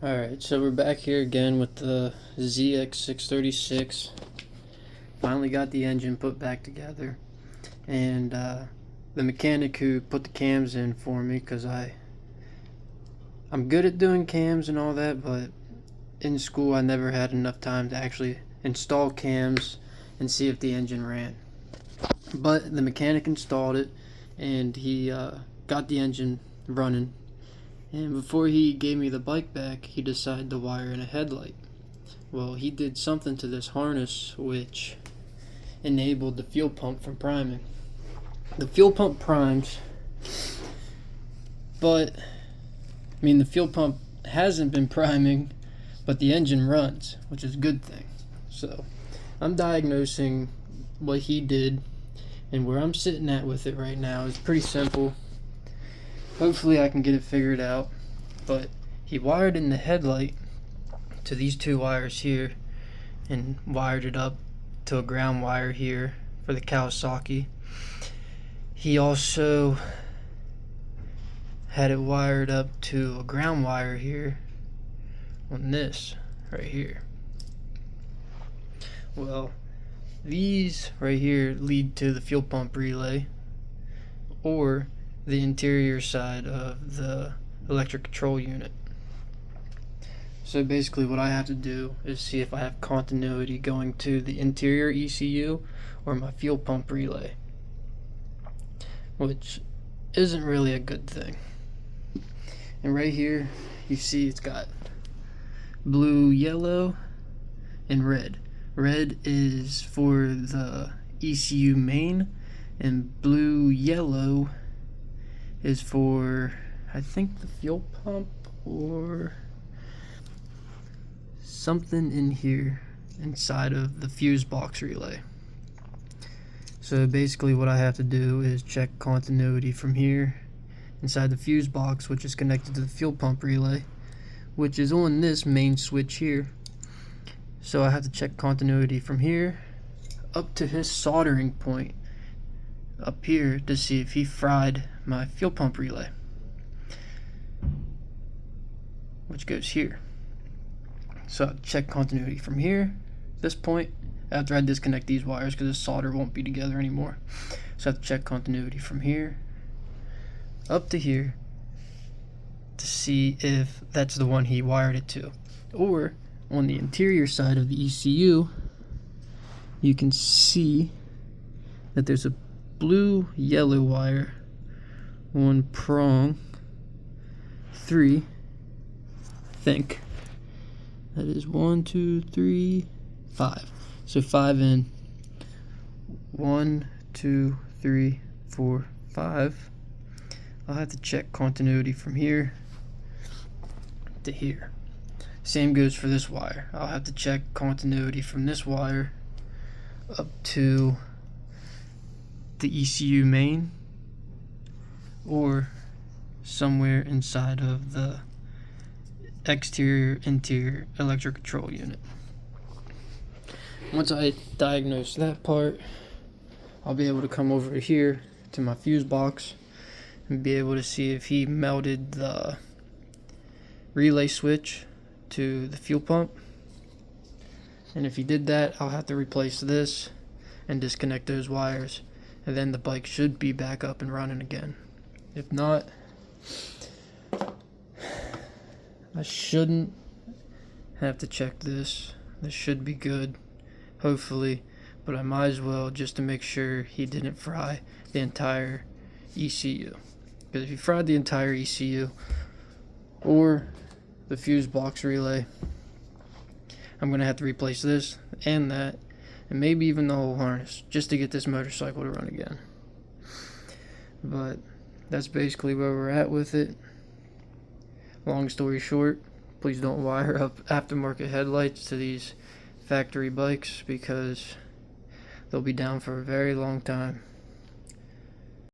Alright, so we're back here again with the zx636. Finally got the engine put back together. And the mechanic who put the cams in for me, because I'm good at doing cams and all that, but in school I never had enough time to actually install cams and see if the engine ran. But the mechanic installed it, and he got the engine running. And before he gave me the bike back, he decided to wire in a headlight. Well, he did something to this harness which enabled the fuel pump from priming. The fuel pump primes, but the fuel pump hasn't been priming, but the engine runs, which is a good thing. So I'm diagnosing what he did, and where I'm sitting at with it right now is pretty simple. Hopefully I can get it figured out, but he wired in the headlight to these two wires here and wired it up to a ground wire here for the Kawasaki. He also had it wired up to a ground wire here on this right here. Well, these right here lead to the fuel pump relay or the interior side of the electric control unit. So basically what I have to do is see if I have continuity going to the interior ECU or my fuel pump relay, which isn't really a good thing. And right here you see it's got blue, yellow, and red. Red is for the ECU main, and blue, yellow is for, I think, the fuel pump or something in here inside of the fuse box relay. So basically what I have to do is check continuity from here inside the fuse box, which is connected to the fuel pump relay, which is on this main switch here. So I have to check continuity from here up to his soldering point up here to see if he fried my fuel pump relay, which goes here. So I'll check continuity from here, this point, after I disconnect these wires because the solder won't be together anymore. So I have to check continuity from here up to here to see if that's the one he wired it to. Or on the interior side of the ECU, you can see that there's a blue yellow wire on prong 3. I think that is 1, 2, 3, 5. So 5 in 1, 2, 3, 4, 5. I'll have to check continuity from here to here. Same goes for this wire. I'll have to check continuity from this wire up to the ECU main or somewhere inside of the exterior interior electric control unit. Once I diagnose that part, I'll be able to come over here to my fuse box and be able to see if he melted the relay switch to the fuel pump. And if he did that, I'll have to replace this and disconnect those wires, and then the bike should be back up and running again. If not, I shouldn't have to check this. This should be good, hopefully, but I might as well, just to make sure he didn't fry the entire ECU. Because if he fried the entire ECU or the fuse box relay, I'm going to have to replace this and that, and maybe even the whole harness, just to get this motorcycle to run again. But that's basically where we're at with it. Long story short, please don't wire up aftermarket headlights to these factory bikes, because they'll be down for a very long time.